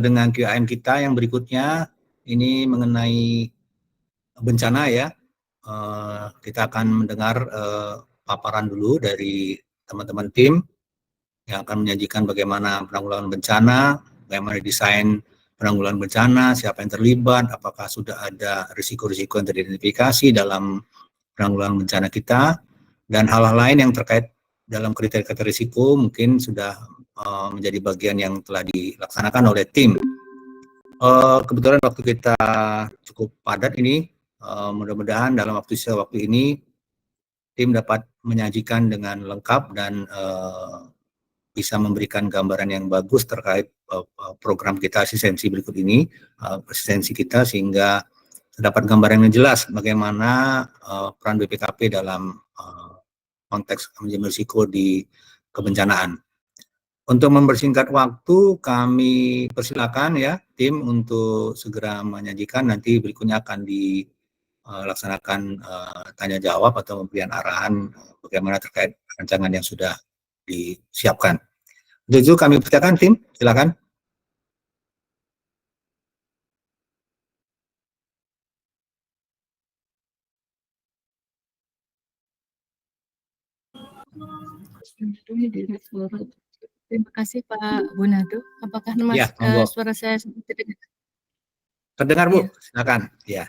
dengan QAM kita yang berikutnya, ini mengenai bencana ya. Kita akan mendengar paparan dulu dari teman-teman tim yang akan menyajikan bagaimana penanggulangan bencana, bagaimana desain penanggulangan bencana, siapa yang terlibat, apakah sudah ada risiko-risiko yang teridentifikasi dalam penanggulangan bencana kita, dan hal-hal lain yang terkait dalam kriteria risiko mungkin sudah menjadi bagian yang telah dilaksanakan oleh tim. Kebetulan waktu kita cukup padat ini, mudah-mudahan dalam waktu ini tim dapat menyajikan dengan lengkap dan bisa memberikan gambaran yang bagus terkait program kita asistensi berikut ini, asistensi kita, sehingga terdapat gambaran yang jelas bagaimana peran BPKP dalam konteks manajemen risiko di kebencanaan. Untuk mempersingkat waktu, kami persilakan ya tim untuk segera menyajikan. Nanti berikutnya akan dilaksanakan tanya jawab atau pemberian arahan bagaimana terkait rancangan yang sudah disiapkan. Untuk itu kami persilakan tim, silakan. Terima kasih Pak Bonado. Apakah Ya, suara saya terdengar? Terdengar Bu, silakan. Ya.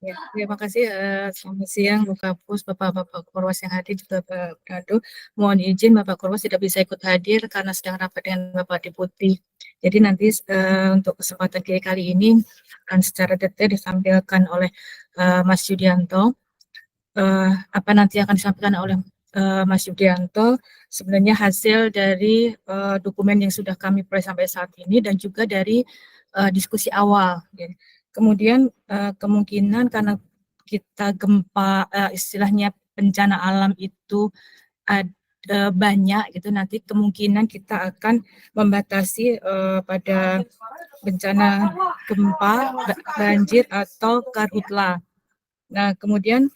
Ya, terima kasih. Selamat siang Bu Kapus, Bapak-Bapak Korwas yang hadir, juga Pak Bonado. Mohon izin Bapak Korwas tidak bisa ikut hadir karena sedang rapat dengan Bapak Deputi. Jadi nanti untuk kesempatan kali ini akan secara detail disampaikan oleh Mas Yudianto. Apa nanti akan disampaikan oleh Mas Yudianto sebenarnya hasil dari dokumen yang sudah kami peroleh sampai saat ini dan juga dari diskusi awal. Kemudian kemungkinan karena kita gempa istilahnya bencana alam itu banyak gitu, nanti kemungkinan kita akan membatasi pada bencana gempa, banjir atau karhutla. Nah, kemudian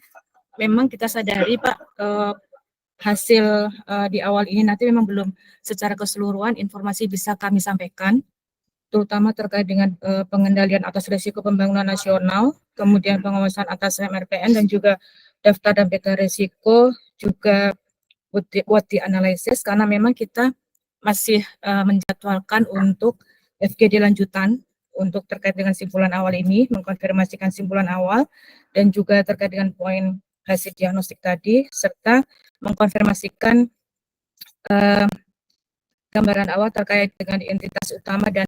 memang kita sadari Pak, hasil di awal ini nanti memang belum secara keseluruhan informasi bisa kami sampaikan, terutama terkait dengan pengendalian atas risiko pembangunan nasional, kemudian pengawasan atas MRPN dan juga daftar dan peta risiko, juga buat dianalisis karena memang kita masih menjadwalkan untuk FGD lanjutan untuk terkait dengan simpulan awal ini, mengkonfirmasikan simpulan awal dan juga terkait dengan poin hasil diagnostik tadi, serta mengkonfirmasikan gambaran awal terkait dengan entitas utama dan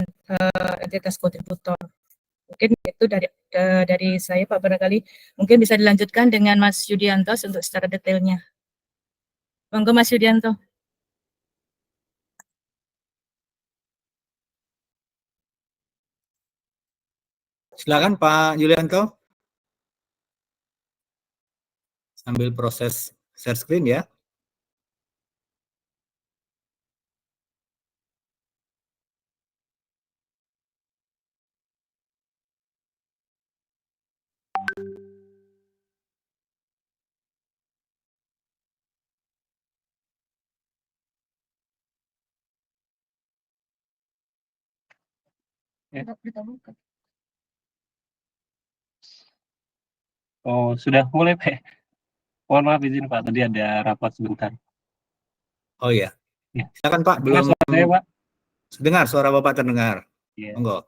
entitas kontributor. Mungkin itu dari saya Pak, barangkali mungkin bisa dilanjutkan dengan Mas Yudianto untuk secara detailnya. Monggo Mas Yudianto. Silakan Pak Yulianto. Sambil proses share screen ya. Oh, sudah mulai Pak. Mohon maaf izin Pak, tadi ada rapat sebentar. Oh ya. Ya. Silakan Pak, belum suara saya, Pak? Dengar, suara Bapak terdengar. Ya. Monggo.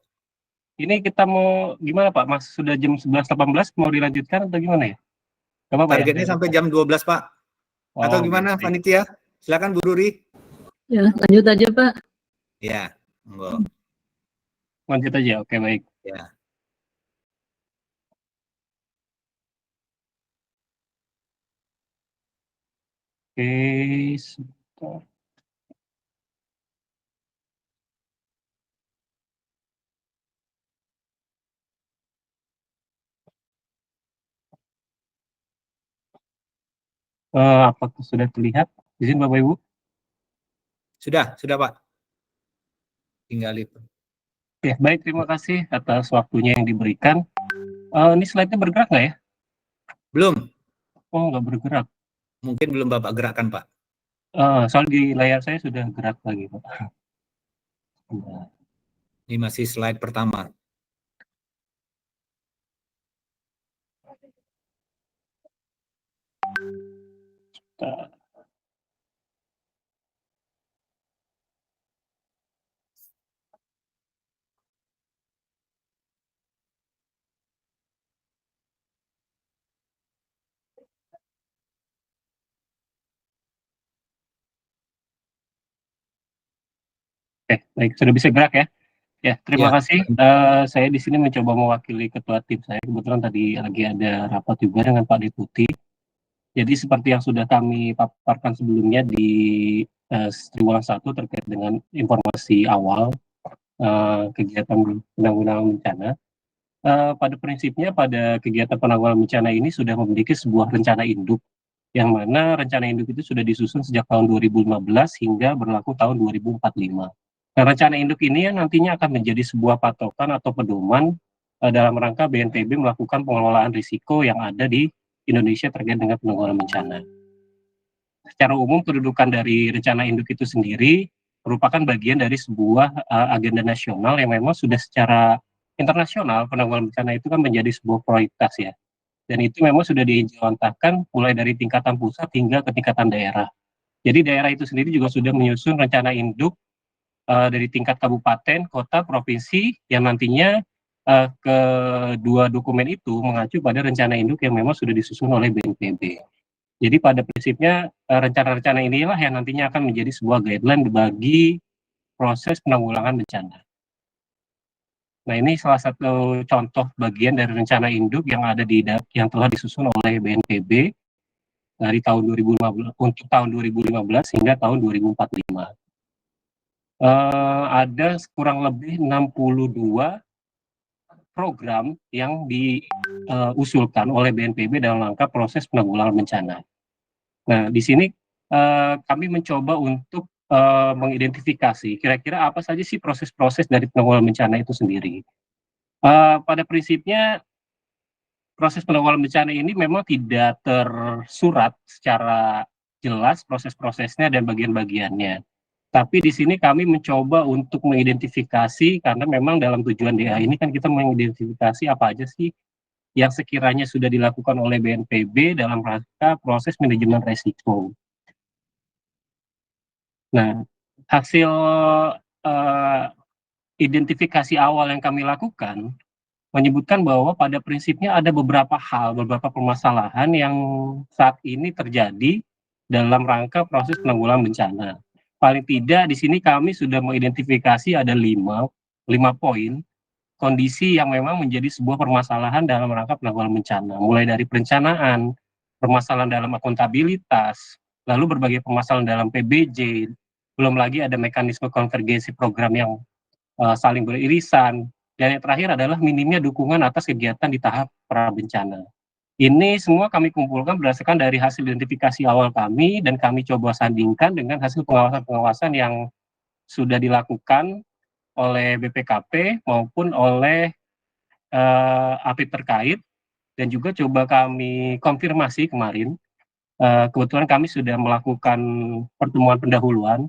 Ini kita mau gimana Pak? Mas sudah jam 11.18 mau dilanjutkan atau gimana ya? Apa, targetnya ya? Sampai jam 12 Pak. Atau gimana gitu. panitia? Silakan Bu Ruri. Ya, lanjut aja Pak. Ya, monggo. Lanjut aja, oke baik. Ya. Oke, sebentar. Apakah sudah terlihat? Izin Bapak Ibu? Sudah Pak. Tinggal itu. Ya, baik, terima kasih atas waktunya yang diberikan. Ini slide-nya bergerak nggak ya? Belum. Oh, nggak bergerak. Mungkin belum Bapak gerakkan Pak. Soal di layar saya sudah gerak lagi Pak. Ini masih slide pertama. Oke, baik, sudah bisa gerak ya. Ya, terima Ya. kasih. Saya di sini mencoba mewakili ketua tim saya. Kebetulan tadi lagi ada rapat juga dengan Pak Deputi. Jadi seperti yang sudah kami paparkan sebelumnya di triwulan 1 terkait dengan informasi awal kegiatan penanggulangan bencana. Pada prinsipnya pada kegiatan penanggulangan bencana ini sudah memiliki sebuah rencana induk, yang mana rencana induk itu sudah disusun sejak tahun 2015 hingga berlaku tahun 2045. Nah, rencana induk ini yang nantinya akan menjadi sebuah patokan atau pedoman dalam rangka BNPB melakukan pengelolaan risiko yang ada di Indonesia terkait dengan penanggulangan bencana. Secara umum, kedudukan dari rencana induk itu sendiri merupakan bagian dari sebuah agenda nasional yang memang sudah secara internasional penanggulangan bencana itu kan menjadi sebuah prioritas ya. Dan itu memang sudah dijawantahkan mulai dari tingkatan pusat hingga ke tingkatan daerah. Jadi daerah itu sendiri juga sudah menyusun rencana induk dari tingkat kabupaten, kota, provinsi yang nantinya kedua dokumen itu mengacu pada rencana induk yang memang sudah disusun oleh BNPB. Jadi pada prinsipnya rencana-rencana inilah yang nantinya akan menjadi sebuah guideline bagi proses penanggulangan bencana. Nah, ini salah satu contoh bagian dari rencana induk yang ada yang telah disusun oleh BNPB dari tahun 2015 untuk tahun 2015 hingga tahun 2045. Ada kurang lebih 62 program yang diusulkan oleh BNPB dalam rangka proses penanggulangan bencana. Nah, di sini kami mencoba untuk mengidentifikasi kira-kira apa saja sih proses-proses dari penanggulangan bencana itu sendiri. Pada prinsipnya proses penanggulangan bencana ini memang tidak tersurat secara jelas proses-prosesnya dan bagian-bagiannya. Tapi di sini kami mencoba untuk mengidentifikasi, karena memang dalam tujuan DA ini kan kita mengidentifikasi apa aja sih yang sekiranya sudah dilakukan oleh BNPB dalam rangka proses manajemen resiko. Nah, hasil identifikasi awal yang kami lakukan menyebutkan bahwa pada prinsipnya ada beberapa hal, beberapa permasalahan yang saat ini terjadi dalam rangka proses penanggulangan bencana. Paling tidak di sini kami sudah mengidentifikasi ada 5 poin kondisi yang memang menjadi sebuah permasalahan dalam rangka penanggulangan bencana, mulai dari perencanaan, permasalahan dalam akuntabilitas, lalu berbagai permasalahan dalam PBJ, belum lagi ada mekanisme konvergensi program yang saling beririsan, dan yang terakhir adalah minimnya dukungan atas kegiatan di tahap prabencana. Ini semua kami kumpulkan berdasarkan dari hasil identifikasi awal kami, dan kami coba sandingkan dengan hasil pengawasan-pengawasan yang sudah dilakukan oleh BPKP maupun oleh API terkait, dan juga coba kami konfirmasi kemarin. Kebetulan kami sudah melakukan pertemuan pendahuluan.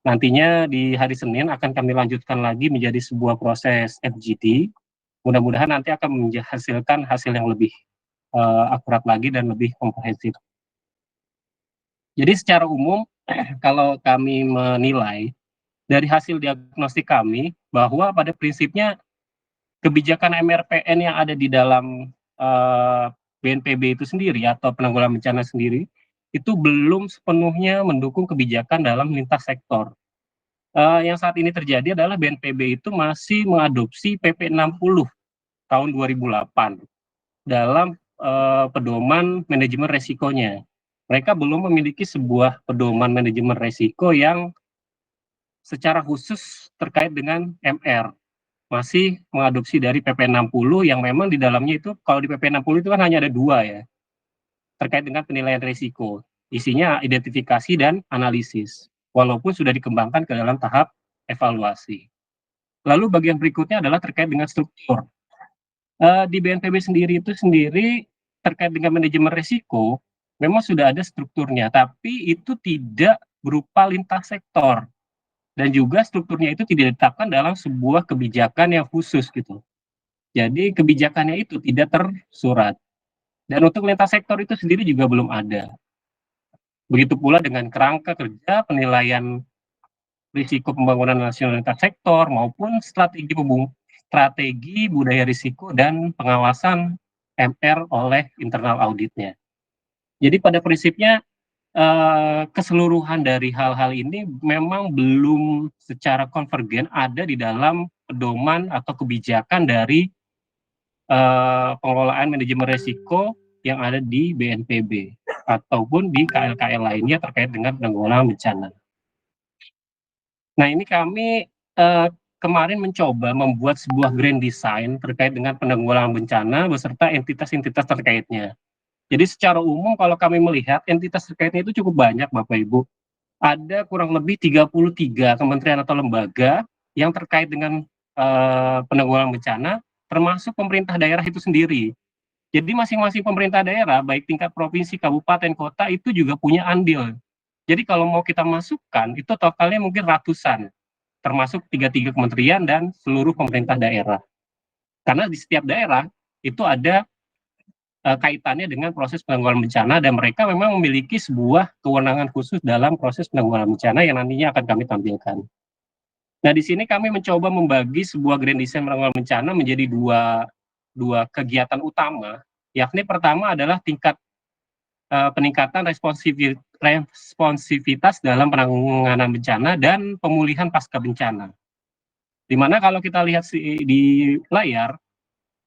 Nantinya di hari Senin akan kami lanjutkan lagi menjadi sebuah proses FGD. Mudah-mudahan nanti akan menghasilkan hasil yang lebih akurat lagi dan lebih komprehensif. Jadi secara umum kalau kami menilai dari hasil diagnostik kami bahwa pada prinsipnya kebijakan MRPN yang ada di dalam BNPB itu sendiri atau penanggulangan bencana sendiri itu belum sepenuhnya mendukung kebijakan dalam lintas sektor. Yang saat ini terjadi adalah BNPB itu masih mengadopsi PP 60 tahun 2008 dalam pedoman manajemen resikonya. Mereka belum memiliki sebuah pedoman manajemen resiko yang secara khusus terkait dengan MR. Masih mengadopsi dari PP 60 yang memang di dalamnya itu, kalau di PP 60 itu kan hanya ada 2 ya, terkait dengan penilaian risiko. Isinya identifikasi dan analisis, walaupun sudah dikembangkan ke dalam tahap evaluasi. Lalu bagian berikutnya adalah terkait dengan struktur. Di BNPB sendiri terkait dengan manajemen risiko memang sudah ada strukturnya, tapi itu tidak berupa lintas sektor. dan juga strukturnya itu tidak ditetapkan dalam sebuah kebijakan yang khusus gitu. Jadi kebijakannya itu tidak tersurat. Dan untuk lintas sektor itu sendiri juga belum ada. Begitu pula dengan kerangka kerja penilaian risiko pembangunan nasional lintas sektor maupun strategi budaya risiko dan pengawasan MR oleh internal auditnya. Jadi pada prinsipnya keseluruhan dari hal-hal ini memang belum secara konvergen ada di dalam pedoman atau kebijakan dari pengelolaan manajemen risiko yang ada di BNPB ataupun di KL-KL lainnya terkait dengan penanggulangan bencana. Nah, ini kami kemarin mencoba membuat sebuah grand design terkait dengan penanggulangan bencana beserta entitas-entitas terkaitnya. Jadi secara umum kalau kami melihat entitas terkaitnya itu cukup banyak Bapak Ibu. Ada kurang lebih 33 kementerian atau lembaga yang terkait dengan penanggulangan bencana, termasuk pemerintah daerah itu sendiri. Jadi masing-masing pemerintah daerah, baik tingkat provinsi, kabupaten, kota, itu juga punya andil. Jadi kalau mau kita masukkan, itu totalnya mungkin ratusan, termasuk 33 kementerian dan seluruh pemerintah daerah. Karena di setiap daerah itu ada kaitannya dengan proses penanggulangan bencana dan mereka memang memiliki sebuah kewenangan khusus dalam proses penanggulangan bencana yang nantinya akan kami tampilkan. Nah, di sini kami mencoba membagi sebuah grand design penanggulangan bencana menjadi dua kegiatan utama, yakni pertama adalah tingkat peningkatan responsivitas dalam penanganan bencana dan pemulihan pasca bencana. Di mana kalau kita lihat di layar,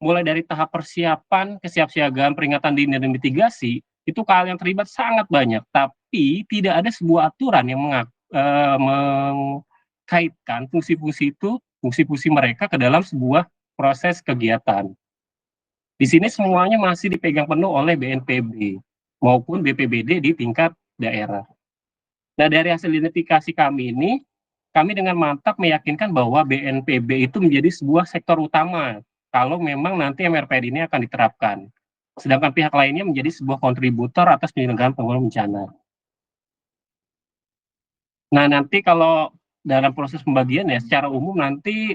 mulai dari tahap persiapan, kesiapsiagaan, peringatan dini, dan mitigasi, itu KL yang terlibat sangat banyak, tapi tidak ada sebuah aturan yang mengkaitkan fungsi-fungsi mereka ke dalam sebuah proses kegiatan. Di sini semuanya masih dipegang penuh oleh BNPB maupun BPBD di tingkat daerah. Nah, dari hasil identifikasi kami ini, kami dengan mantap meyakinkan bahwa BNPB itu menjadi sebuah sektor utama kalau memang nanti MRPD ini akan diterapkan. Sedangkan pihak lainnya menjadi sebuah kontributor atas penyelenggaraan penanggulangan bencana. Nah, nanti kalau dalam proses pembagian ya, secara umum nanti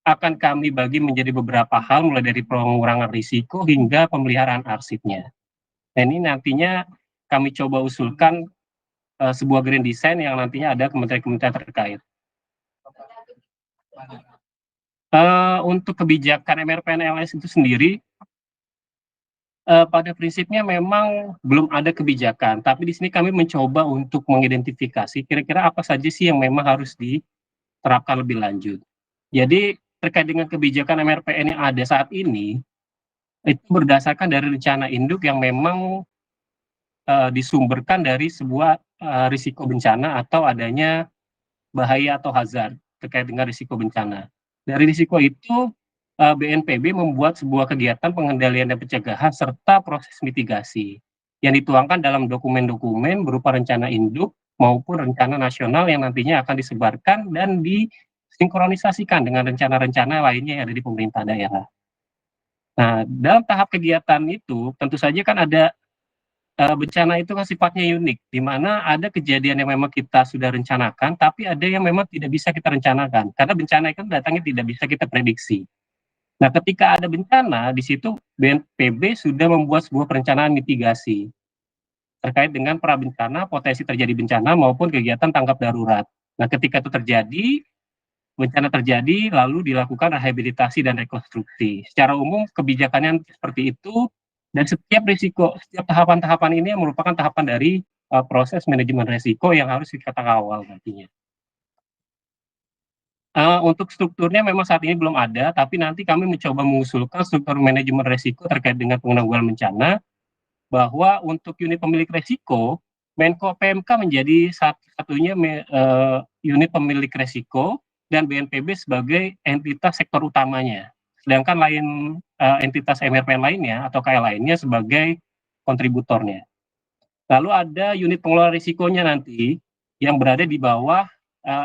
akan kami bagi menjadi beberapa hal, mulai dari pengurangan risiko hingga pemeliharaan arsipnya. Nah, ini nantinya kami coba usulkan sebuah grand design yang nantinya ada kementerian-kementerian terkait. Untuk kebijakan MRPNLS itu sendiri, pada prinsipnya memang belum ada kebijakan, tapi di sini kami mencoba untuk mengidentifikasi kira-kira apa saja sih yang memang harus diterapkan lebih lanjut. Jadi terkait dengan kebijakan MRPN yang ada saat ini, itu berdasarkan dari rencana induk yang memang disumberkan dari sebuah risiko bencana atau adanya bahaya atau hazard terkait dengan risiko bencana. Dari risiko itu, BNPB membuat sebuah kegiatan pengendalian dan pencegahan serta proses mitigasi yang dituangkan dalam dokumen-dokumen berupa rencana induk maupun rencana nasional yang nantinya akan disebarkan dan disinkronisasikan dengan rencana-rencana lainnya yang ada di pemerintah daerah. Nah, dalam tahap kegiatan itu tentu saja kan ada bencana itu kan sifatnya unik, di mana ada kejadian yang memang kita sudah rencanakan, tapi ada yang memang tidak bisa kita rencanakan, karena bencana itu datangnya tidak bisa kita prediksi. Nah, ketika ada bencana, di situ BNPB sudah membuat sebuah perencanaan mitigasi terkait dengan prabencana, potensi terjadi bencana maupun kegiatan tanggap darurat. Nah, ketika itu terjadi, bencana terjadi, lalu dilakukan rehabilitasi dan rekonstruksi. Secara umum, kebijakannya seperti itu, dan setiap tahapan-tahapan ini merupakan tahapan dari proses manajemen risiko yang harus kita kawal nantinya. Untuk strukturnya memang saat ini belum ada, tapi nanti kami mencoba mengusulkan struktur manajemen risiko terkait dengan penanggulangan bencana, bahwa untuk unit pemilik risiko, Menko PMK menjadi satu-satunya unit pemilik risiko, dan BNPB sebagai entitas sektor utamanya. Sedangkan entitas MRPN lainnya atau KL lainnya sebagai kontributornya. Lalu ada unit pengelola risikonya nanti yang berada di bawah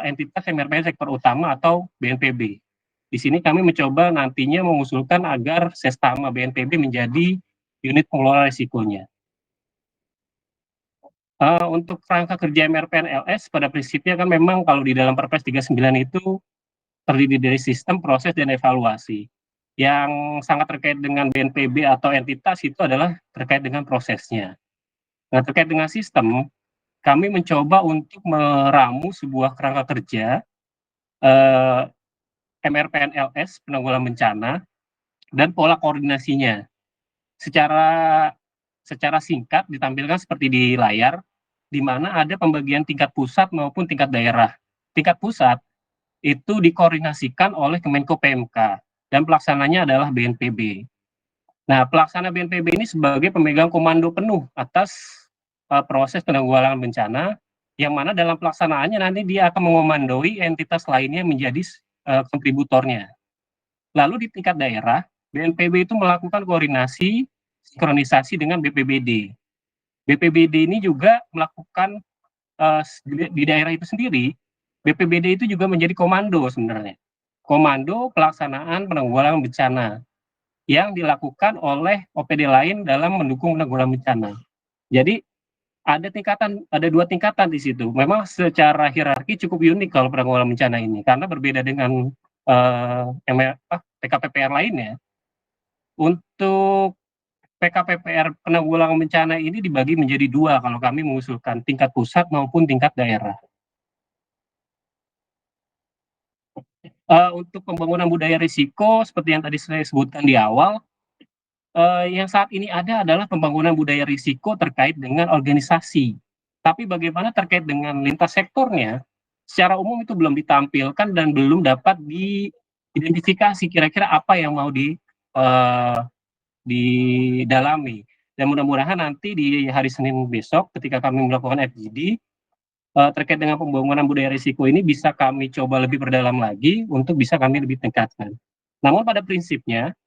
entitas MRPN sektor utama atau BNPB. Di sini kami mencoba nantinya mengusulkan agar Sestama BNPB menjadi unit pengelola risikonya. Untuk kerangka kerja MRPNLS pada prinsipnya kan memang kalau di dalam Perpres 39 itu terdiri dari sistem, proses, dan evaluasi. Yang sangat terkait dengan BNPB atau entitas itu adalah terkait dengan prosesnya. Nah, terkait dengan sistem, kami mencoba untuk meramu sebuah kerangka kerja MRPNLS, penanggulangan bencana, dan pola koordinasinya. Secara singkat ditampilkan seperti di layar, di mana ada pembagian tingkat pusat maupun tingkat daerah. Tingkat pusat itu dikoordinasikan oleh Kemenko PMK dan pelaksananya adalah BNPB. Nah, pelaksana BNPB ini sebagai pemegang komando penuh atas proses penanggulangan bencana, yang mana dalam pelaksanaannya nanti dia akan mengomandoi entitas lainnya menjadi kontributornya. Lalu di tingkat daerah, BNPB itu melakukan koordinasi, sinkronisasi dengan BPBD. BPBD ini juga melakukan di daerah itu sendiri, BPBD itu juga menjadi komando sebenarnya. Komando pelaksanaan penanggulangan bencana yang dilakukan oleh OPD lain dalam mendukung penanggulangan bencana. Jadi ada dua tingkatan di situ. Memang secara hierarki cukup unik kalau penanggulangan bencana ini, karena berbeda dengan PKPPR lainnya. Untuk PKPPR penanggulangan bencana ini dibagi menjadi dua kalau kami mengusulkan, tingkat pusat maupun tingkat daerah. Untuk pembangunan budaya risiko, seperti yang tadi saya sebutkan di awal, yang saat ini ada adalah pembangunan budaya risiko terkait dengan organisasi. Tapi bagaimana terkait dengan lintas sektornya, secara umum itu belum ditampilkan dan belum dapat diidentifikasi kira-kira apa yang mau didalami. Dan mudah-mudahan nanti di hari Senin besok ketika kami melakukan FGD terkait dengan pembangunan budaya risiko ini bisa kami coba lebih perdalam lagi untuk bisa kami lebih tingkatkan. Namun pada prinsipnya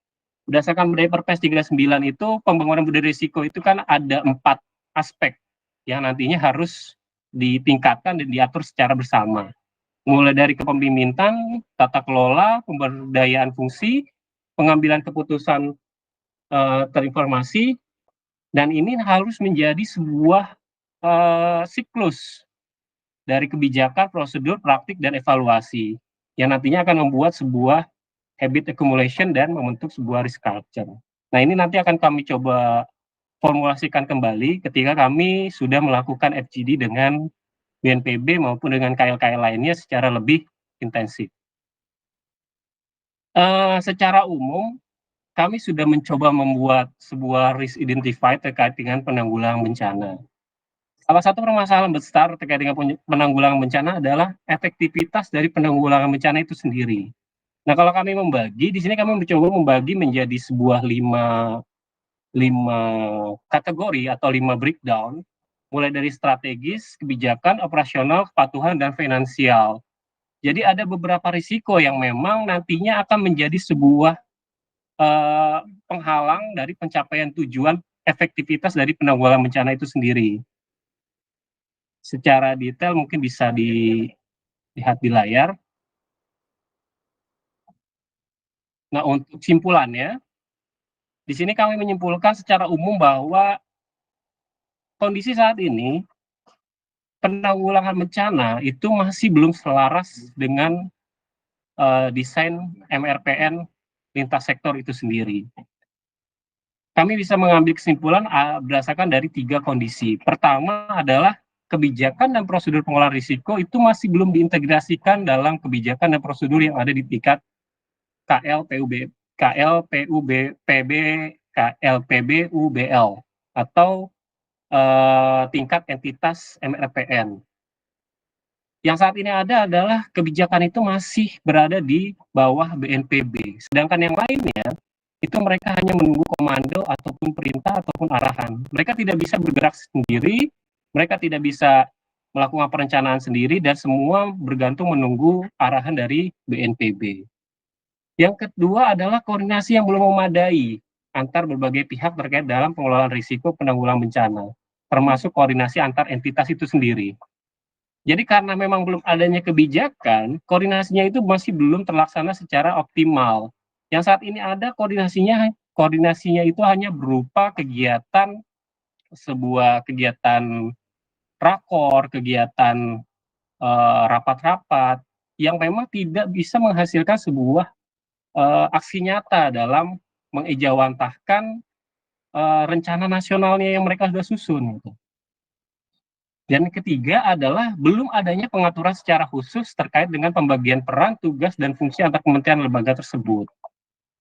berdasarkan dari Perpres 39 itu pembangunan budaya risiko itu kan ada 4 aspek yang nantinya harus ditingkatkan dan diatur secara bersama. Mulai dari kepemimpinan, tata kelola, pemberdayaan fungsi, pengambilan keputusan terinformasi, dan ini harus menjadi sebuah siklus dari kebijakan, prosedur, praktik, dan evaluasi yang nantinya akan membuat sebuah habit accumulation dan membentuk sebuah risk culture. Nah, ini nanti akan kami coba formulasikan kembali ketika kami sudah melakukan FGD dengan BNPB maupun dengan KL-KL lainnya secara lebih intensif. Secara umum, kami sudah mencoba membuat sebuah risk identified terkait dengan penanggulangan bencana. Salah satu permasalahan besar terkait dengan penanggulangan bencana adalah efektivitas dari penanggulangan bencana itu sendiri. Nah, kalau kami membagi, di sini kami mencoba membagi menjadi sebuah lima kategori atau 5 breakdown, mulai dari strategis, kebijakan, operasional, kepatuhan, dan finansial. Jadi ada beberapa risiko yang memang nantinya akan menjadi sebuah penghalang dari pencapaian tujuan efektivitas dari penanggulangan bencana itu sendiri. Secara detail mungkin bisa dilihat di layar. Nah, untuk simpulannya, di sini kami menyimpulkan secara umum bahwa kondisi saat ini penanggulangan bencana itu masih belum selaras dengan desain MRPN lintas sektor itu sendiri. Kami bisa mengambil kesimpulan berdasarkan dari 3 kondisi. Pertama adalah kebijakan dan prosedur pengelolaan risiko itu masih belum diintegrasikan dalam kebijakan dan prosedur yang ada di tingkat KLPUB, UBL atau tingkat entitas MRPN. Yang saat ini ada adalah kebijakan itu masih berada di bawah BNPB, sedangkan yang lainnya itu mereka hanya menunggu komando ataupun perintah ataupun arahan. Mereka tidak bisa bergerak sendiri, mereka tidak bisa melakukan perencanaan sendiri, dan semua bergantung menunggu arahan dari BNPB. Yang kedua adalah koordinasi yang belum memadai antar berbagai pihak terkait dalam pengelolaan risiko penanggulangan bencana, termasuk koordinasi antar entitas itu sendiri. Jadi karena memang belum adanya kebijakan, koordinasinya itu masih belum terlaksana secara optimal. Yang saat ini ada koordinasinya itu hanya berupa sebuah kegiatan rakor, kegiatan rapat-rapat yang memang tidak bisa menghasilkan sebuah aksi nyata dalam mengejawantahkan rencana nasionalnya yang mereka sudah susun. Gitu. Dan ketiga adalah belum adanya pengaturan secara khusus terkait dengan pembagian peran, tugas, dan fungsi antar kementerian lembaga tersebut.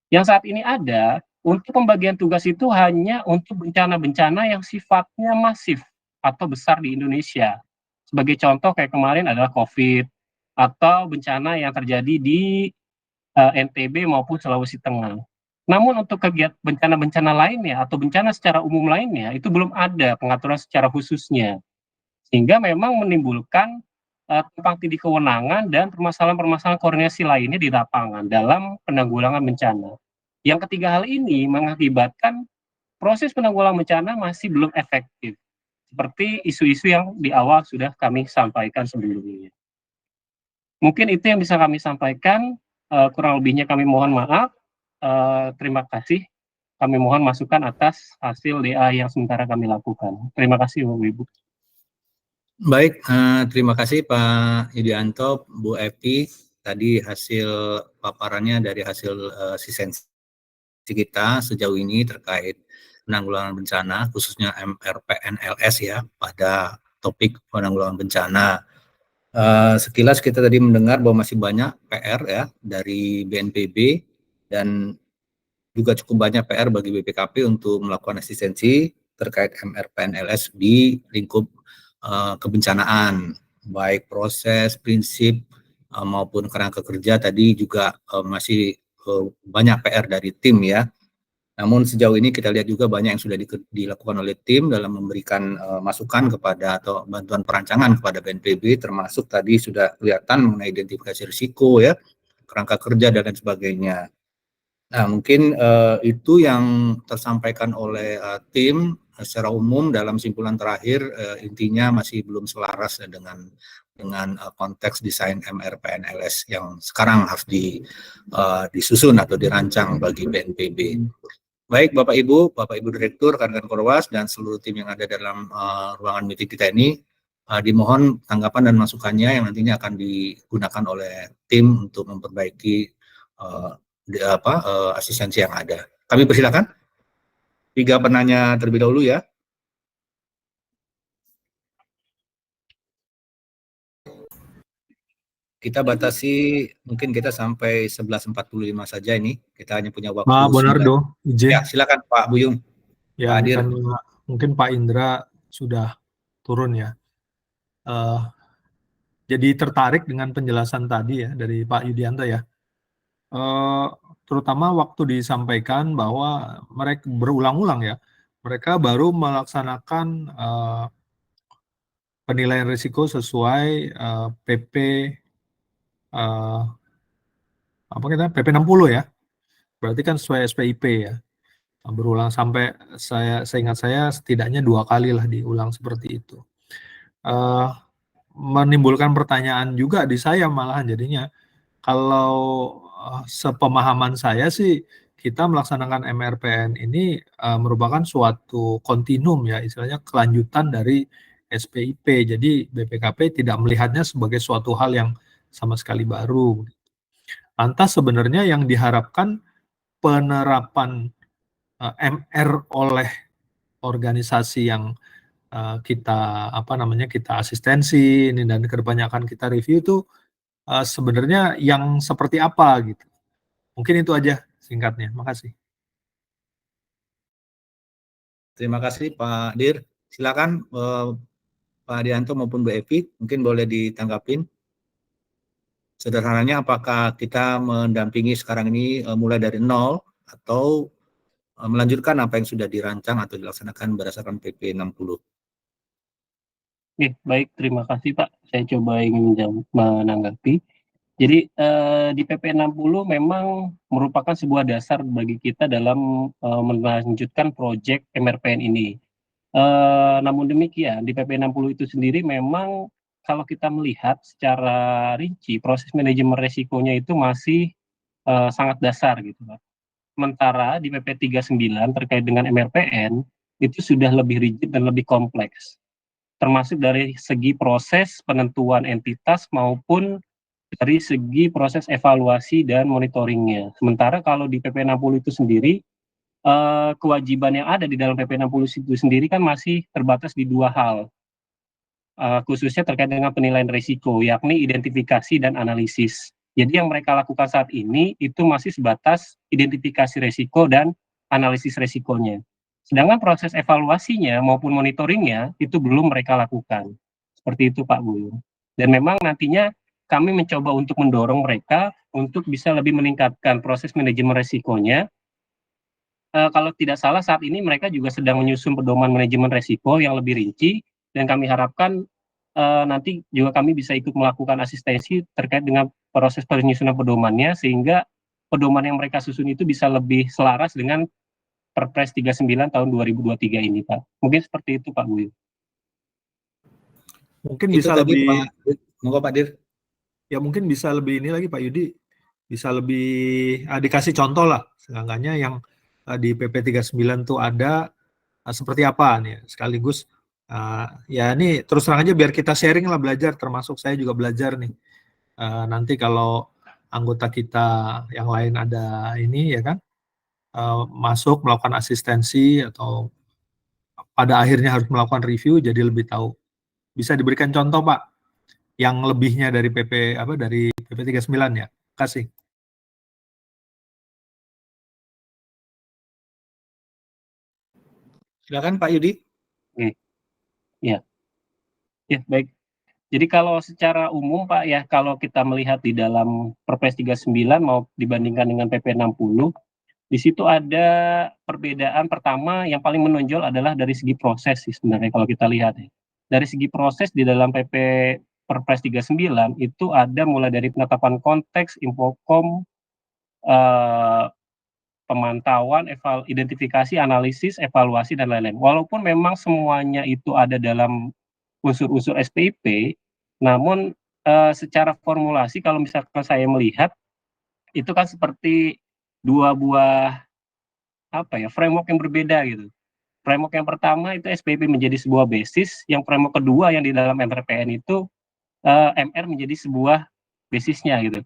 Yang saat ini ada, untuk pembagian tugas itu hanya untuk bencana-bencana yang sifatnya masif atau besar di Indonesia. Sebagai contoh kayak kemarin adalah COVID, atau bencana yang terjadi di NTB maupun Sulawesi Tengah. Namun untuk kegiatan bencana-bencana lainnya atau bencana secara umum lainnya, itu belum ada pengaturan secara khususnya. Sehingga memang menimbulkan tumpang tindih kewenangan dan permasalahan-permasalahan koordinasi lainnya di lapangan dalam penanggulangan bencana. Yang ketiga hal ini mengakibatkan proses penanggulangan bencana masih belum efektif, seperti isu-isu yang di awal sudah kami sampaikan sebelumnya. Mungkin itu yang bisa kami sampaikan, kurang lebihnya kami mohon maaf. Terima kasih. Kami mohon masukan atas hasil DA yang sementara kami lakukan. Terima kasih Bapak Ibu. Baik, terima kasih Pak Yudianto, Bu Epi. Tadi hasil paparannya dari hasil sisensi kita sejauh ini terkait penanggulangan bencana, khususnya MRPNLS ya, pada topik penanggulangan bencana. Sekilas kita tadi mendengar bahwa masih banyak PR ya dari BNPB dan juga cukup banyak PR bagi BPKP untuk melakukan asistensi terkait MRPNLS di lingkup kebencanaan, baik proses, prinsip, maupun kerangka kerja tadi juga masih banyak PR dari tim ya. Namun sejauh ini kita lihat juga banyak yang sudah dilakukan oleh tim dalam memberikan masukan kepada atau bantuan perancangan kepada BNPB, termasuk tadi sudah kelihatan mengenai identifikasi risiko ya, kerangka kerja dan lain sebagainya. Nah, mungkin itu yang tersampaikan oleh tim secara umum dalam simpulan terakhir, intinya masih belum selaras dengan konteks desain MRPNLS yang sekarang harus disusun atau dirancang bagi BNPB. Baik Bapak Ibu Direktur, rekan-rekan Korwas, dan seluruh tim yang ada dalam ruangan meeting kita ini, dimohon tanggapan dan masukannya yang nantinya akan digunakan oleh tim untuk memperbaiki asistensi yang ada. Kami persilakan 3 penanya terlebih dahulu ya. Kita batasi mungkin kita sampai 11.45 saja ini. Kita hanya punya waktu. Pak Bonardo, izin. Ya, silakan Pak Buyung. Ya, Pak Hadir. mungkin Pak Indra sudah turun ya. Jadi tertarik dengan penjelasan tadi ya dari Pak Yudianto ya. Terutama waktu disampaikan bahwa mereka berulang-ulang ya, mereka baru melaksanakan penilaian risiko sesuai PP PP 60 ya. Berarti kan sesuai SPIP ya. Berulang sampai seingat saya setidaknya 2 kali lah diulang seperti itu. Menimbulkan pertanyaan juga di saya malahan jadinya. Kalau sepemahaman saya sih kita melaksanakan MRPN ini merupakan suatu kontinum ya, istilahnya kelanjutan dari SPIP. Jadi BPKP tidak melihatnya sebagai suatu hal yang sama sekali baru. Lantas sebenarnya yang diharapkan penerapan MR oleh organisasi yang kita kita asistensi ini dan kedepannya akan kita review itu sebenarnya yang seperti apa gitu. Mungkin itu aja singkatnya. Makasih. Terima kasih Pak Dir. Silakan Pak Dianto maupun Bu Evi, mungkin boleh ditanggapin. Sederhananya apakah kita mendampingi sekarang ini mulai dari nol atau melanjutkan apa yang sudah dirancang atau dilaksanakan berdasarkan PP 60. Oke, baik, terima kasih Pak. Saya coba ingin menanggapi. Jadi di PP 60 memang merupakan sebuah dasar bagi kita dalam melanjutkan proyek MRPN ini. Namun demikian, di PP 60 itu sendiri memang kalau kita melihat secara rinci, proses manajemen resikonya itu masih sangat dasar gitu Pak. Sementara di PP 39 terkait dengan MRPN itu sudah lebih rigid dan lebih kompleks. termasuk dari segi proses penentuan entitas maupun dari segi proses evaluasi dan monitoringnya. Sementara kalau di PP 60 itu sendiri, kewajiban yang ada di dalam PP 60 itu sendiri kan masih terbatas di 2 hal, khususnya terkait dengan penilaian risiko, yakni identifikasi dan analisis. Jadi yang mereka lakukan saat ini itu masih sebatas identifikasi risiko dan analisis risikonya. Sedangkan proses evaluasinya maupun monitoringnya itu belum mereka lakukan. Seperti itu Pak Buyung. Dan memang nantinya kami mencoba untuk mendorong mereka untuk bisa lebih meningkatkan proses manajemen risikonya. Kalau tidak salah saat ini mereka juga sedang menyusun pedoman manajemen risiko yang lebih rinci, dan kami harapkan nanti juga kami bisa ikut melakukan asistensi terkait dengan proses penyusunan pedomannya, sehingga pedoman yang mereka susun itu bisa lebih selaras dengan Perpres 39 tahun 2023 ini, Pak. Mungkin seperti itu, Pak Buyung. Mungkin Itu bisa tadi lebih, monggo Pak Dir. ya mungkin bisa lebih ini lagi Pak Yudi, bisa lebih dikasih contoh lah, seenggaknya yang di PP 39 tuh ada seperti apa nih, sekaligus ya ini terus terang aja biar kita sharing lah, belajar, termasuk saya juga belajar nih. Nanti kalau anggota kita yang lain ada ini ya kan, masuk melakukan asistensi atau pada akhirnya harus melakukan review, jadi lebih tahu. Bisa diberikan contoh Pak, yang lebihnya dari dari PP 39 ya. Kasih. Silakan Pak Yudi. Ya, baik. Jadi kalau secara umum Pak ya, kalau kita melihat di dalam Perpres 39 mau dibandingkan dengan PP 60, di situ ada perbedaan pertama yang paling menonjol adalah dari segi proses sih sebenarnya kalau kita lihat ya. Dari segi proses di dalam PP Perpres 39 itu ada mulai dari penetapan konteks, infokom, pemantauan, identifikasi, analisis, evaluasi, dan lain-lain. Walaupun memang semuanya itu ada dalam unsur-unsur SPIP, namun secara formulasi kalau misalkan saya melihat, itu kan seperti dua buah framework yang berbeda gitu. Framework yang pertama itu SPIP menjadi sebuah basis, yang framework kedua yang di dalam MRPN itu MR menjadi sebuah basisnya gitu.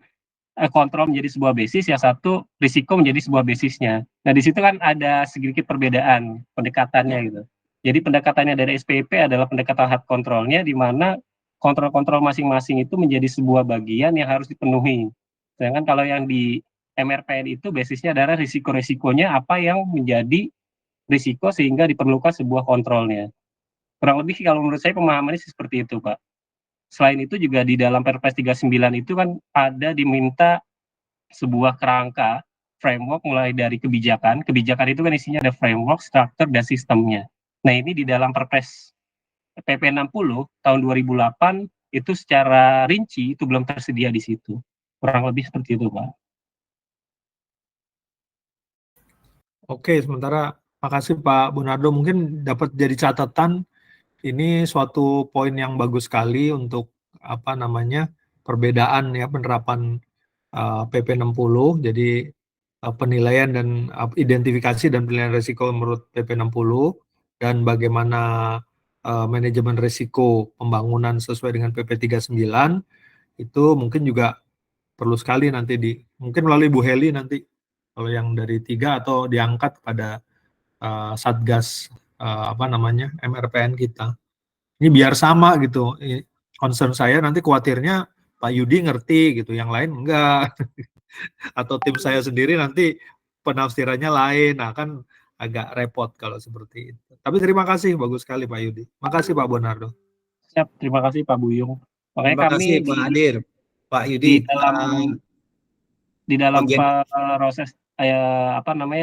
Kontrol menjadi sebuah basis, yang satu risiko menjadi sebuah basisnya. Nah di situ kan ada sedikit perbedaan pendekatannya gitu. Jadi pendekatannya dari SPIP adalah pendekatan hard controlnya, di mana kontrol-kontrol masing-masing itu menjadi sebuah bagian yang harus dipenuhi. Sedangkan kalau yang di MRPN itu basisnya adalah risiko-risikonya apa yang menjadi risiko sehingga diperlukan sebuah kontrolnya. Kurang lebih kalau menurut saya pemahamannya seperti itu Pak. Selain itu juga di dalam Perpres 39 itu kan ada diminta sebuah kerangka framework mulai dari kebijakan itu kan isinya ada framework, struktur, dan sistemnya. Nah ini di dalam Perpres PP 60 tahun 2008 itu secara rinci itu belum tersedia di situ. Kurang lebih seperti itu Pak. Oke, sementara makasih Pak Bonardo, mungkin dapat jadi catatan, ini suatu poin yang bagus sekali untuk perbedaan ya penerapan PP 60. Jadi penilaian dan identifikasi dan penilaian risiko menurut PP 60, dan bagaimana manajemen risiko pembangunan sesuai dengan PP 39 itu mungkin juga perlu sekali nanti mungkin melalui Bu Heli nanti kalau yang dari 3 atau diangkat pada Satgas MRPN kita. Ini biar sama gitu. Concern saya nanti khawatirnya Pak Yudi ngerti gitu, yang lain enggak. Atau tim saya sendiri nanti penafsirannya lain. Nah, kan agak repot kalau seperti itu. Tapi terima kasih, bagus sekali Pak Yudi. Makasih Pak Bonardo. Siap, terima kasih Pak Buyung. Makanya Terima kami kasih Pak Adir. Pak Yudi, di dalam proses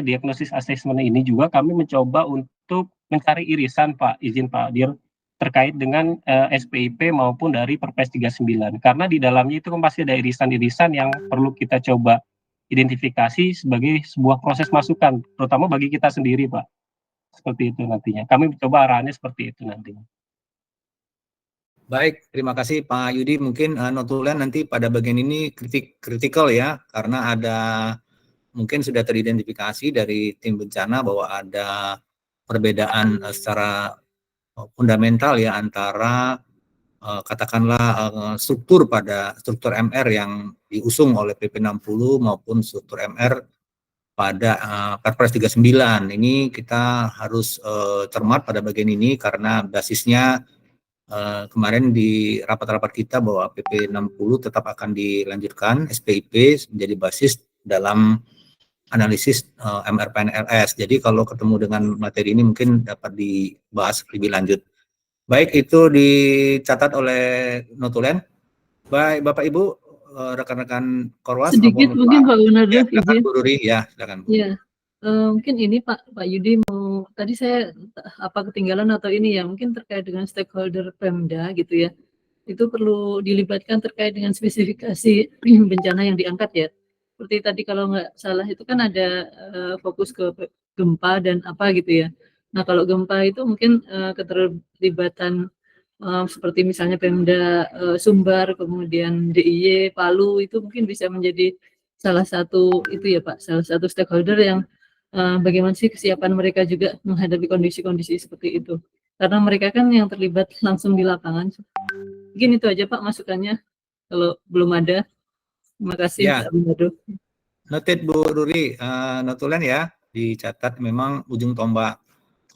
diagnosis assessment ini juga kami mencoba untuk mencari irisan Pak, izin Pak Adir, terkait dengan SPIP maupun dari Perpres 39. Karena di dalamnya itu kan pasti ada irisan-irisan yang perlu kita coba identifikasi sebagai sebuah proses masukan, terutama bagi kita sendiri Pak. Seperti itu nantinya. Kami mencoba arahannya seperti itu nantinya. Baik, terima kasih Pak Yudi. Mungkin notulen nanti pada bagian ini kritikal ya, karena ada mungkin sudah teridentifikasi dari tim bencana bahwa ada perbedaan secara fundamental ya antara katakanlah struktur MR yang diusung oleh PP 60 maupun struktur MR pada Perpres 39. Ini kita harus cermat pada bagian ini karena basisnya kemarin di rapat-rapat kita bahwa PP 60 tetap akan dilanjutkan SPIP menjadi basis dalam analisis MRPNLS. Jadi kalau ketemu dengan materi ini mungkin dapat dibahas lebih lanjut. Baik, itu dicatat oleh notulen. Baik, Bapak Ibu, rekan-rekan Korwas. Sedikit mungkin Pak Gunardo, ya, silakan izin. Bu Ruri, ya silakan Bu. Ya, mungkin ini Pak Yudi mau, tadi saya ketinggalan atau ini ya, mungkin terkait dengan stakeholder Pemda gitu ya. Itu perlu dilibatkan terkait dengan spesifikasi bencana yang diangkat ya. Seperti tadi kalau nggak salah itu kan ada fokus ke gempa dan apa gitu ya. Nah kalau gempa itu mungkin keterlibatan seperti misalnya Pemda Sumbar, kemudian DIY Palu itu mungkin bisa menjadi salah satu itu ya Pak, salah satu stakeholder yang bagaimana sih kesiapan mereka juga menghadapi kondisi-kondisi seperti itu. Karena mereka kan yang terlibat langsung di lapangan. Mungkin itu aja Pak masukannya. Kalau belum ada, terima kasih Ya. Pak Gunardo. Noted Bu Ruri, notulen ya, dicatat memang ujung tombak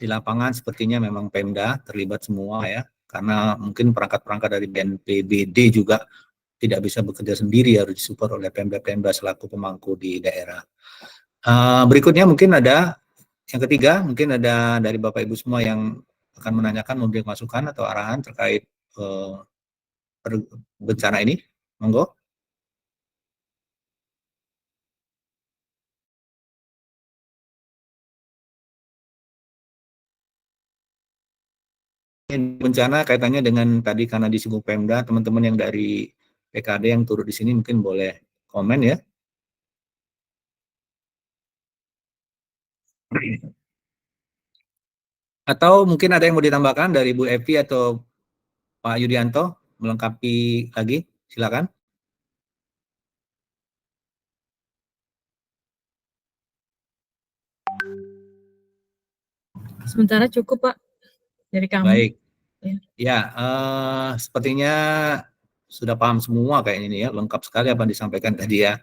di lapangan sepertinya memang Pemda terlibat semua ya, karena mungkin perangkat-perangkat dari BNPBD juga tidak bisa bekerja sendiri, harus disupport oleh Pemda-Pemda selaku pemangku di daerah. Berikutnya mungkin ada yang ketiga, mungkin ada dari Bapak Ibu semua yang akan menanyakan, memberi masukan atau arahan terkait bencana ini, monggo. Bencana kaitannya dengan tadi karena disinggung Pemda, teman-teman yang dari PKD yang turut di sini mungkin boleh komen ya. Atau mungkin ada yang mau ditambahkan dari Bu Evi atau Pak Yudianto melengkapi lagi, silakan. Sementara cukup Pak dari kami. Baik. Ya. Ya, sepertinya sudah paham semua kayak ini ya, lengkap sekali apa yang disampaikan tadi ya.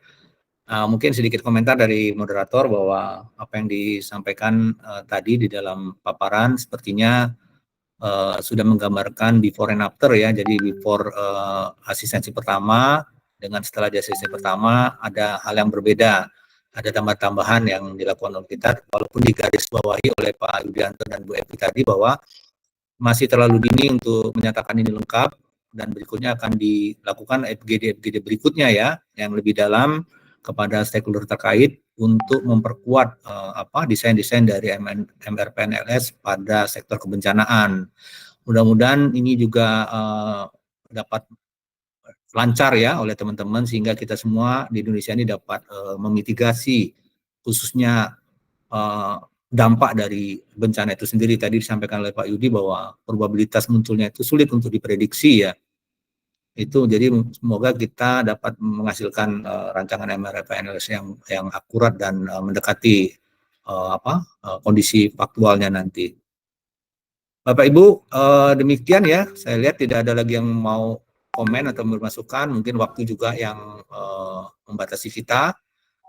Mungkin sedikit komentar dari moderator bahwa apa yang disampaikan tadi di dalam paparan sepertinya sudah menggambarkan before and after ya. Jadi before asistensi pertama dengan setelah asistensi pertama ada hal yang berbeda. Ada tambahan yang dilakukan oleh kita, walaupun digarisbawahi oleh Pak Yudianto dan Bu Evi tadi bahwa masih terlalu dini untuk menyatakan ini lengkap, dan berikutnya akan dilakukan FGD berikutnya ya, yang lebih dalam kepada stakeholder terkait untuk memperkuat desain-desain dari MRPNLS pada sektor kebencanaan. Mudah-mudahan ini juga dapat lancar ya oleh teman-teman, sehingga kita semua di Indonesia ini dapat memitigasi khususnya dampak dari bencana itu sendiri. Tadi disampaikan oleh Pak Yudi bahwa probabilitas munculnya itu sulit untuk diprediksi ya. Itu jadi semoga kita dapat menghasilkan rancangan MRPNLS yang akurat dan mendekati kondisi faktualnya nanti. Bapak Ibu, demikian ya. Saya lihat tidak ada lagi yang mau komen atau bermasukan. Mungkin waktu juga yang membatasi kita,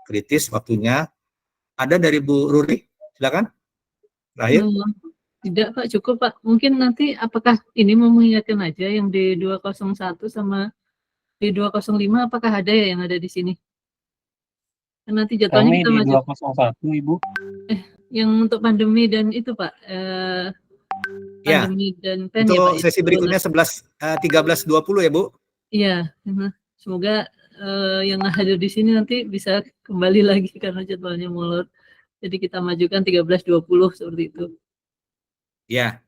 kritis waktunya. Ada dari Bu Ruri? Silakan. Terakhir. Tidak Pak, cukup Pak. Mungkin nanti apakah ini mau mengingatkan aja yang di 201 sama di 205, apakah ada ya yang ada di sini? Kan nanti jadwalnya Kami kita di maju. 201 Ibu. Yang untuk pandemi dan itu Pak. Pandemi dan pen ya Pak. Untuk sesi berikutnya 13.20 ya Bu? Iya, semoga yang hadir di sini nanti bisa kembali lagi karena jadwalnya molor. Jadi kita majukan 13.20 seperti itu. Ya.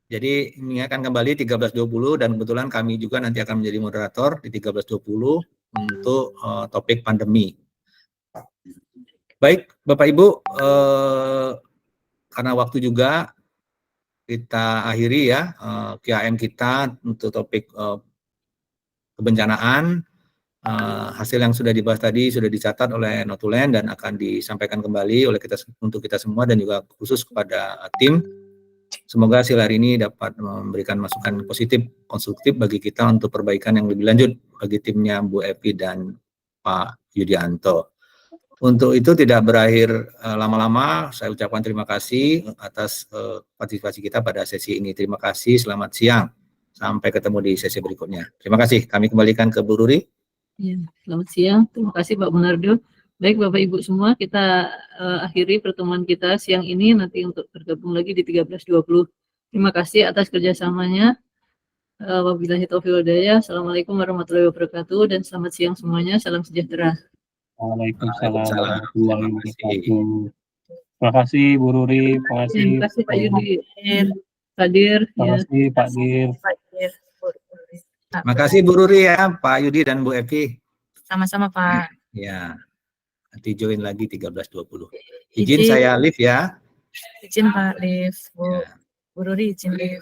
Jadi mengingatkan kembali 13.20 dan kebetulan kami juga nanti akan menjadi moderator di 13.20 untuk topik pandemi. Baik, Bapak Ibu, karena waktu juga kita akhiri ya QAM kita untuk topik kebencanaan. Hasil yang sudah dibahas tadi sudah dicatat oleh notulen dan akan disampaikan kembali oleh kita untuk kita semua dan juga khusus kepada tim. Semoga hasil hari ini dapat memberikan masukan positif, konstruktif bagi kita untuk perbaikan yang lebih lanjut bagi timnya Bu Evi dan Pak Yudianto. Untuk itu tidak berakhir lama-lama, saya ucapkan terima kasih atas partisipasi kita pada sesi ini. Terima kasih, selamat siang. Sampai ketemu di sesi berikutnya. Terima kasih. Kami kembalikan ke Bu Ruri. Ya, selamat siang. Terima kasih Pak Munardo. Baik Bapak Ibu semua, kita akhiri pertemuan kita siang ini, nanti untuk bergabung lagi di 13.20. Terima kasih atas kerjasamanya. Wabillahi taufiq wal hidayah. Assalamualaikum warahmatullahi wabarakatuh dan selamat siang semuanya. Salam sejahtera. Waalaikumsalam Waalaikumsalam. warahmatullahi Terima kasih. wabarakatuh. Terima kasih Bu Ruri, terima kasih. Terima kasih Pak Yudi hadir. Terima Ya. kasih Pak Dir. Terima kasih Bu Ruri ya, Pak Yudi dan Bu Evi. Sama-sama Pak. Ya, nanti join lagi 13.20. Izin saya live ya. Izin Pak Liv, Bu Ya. Bu Ruri izin Liv.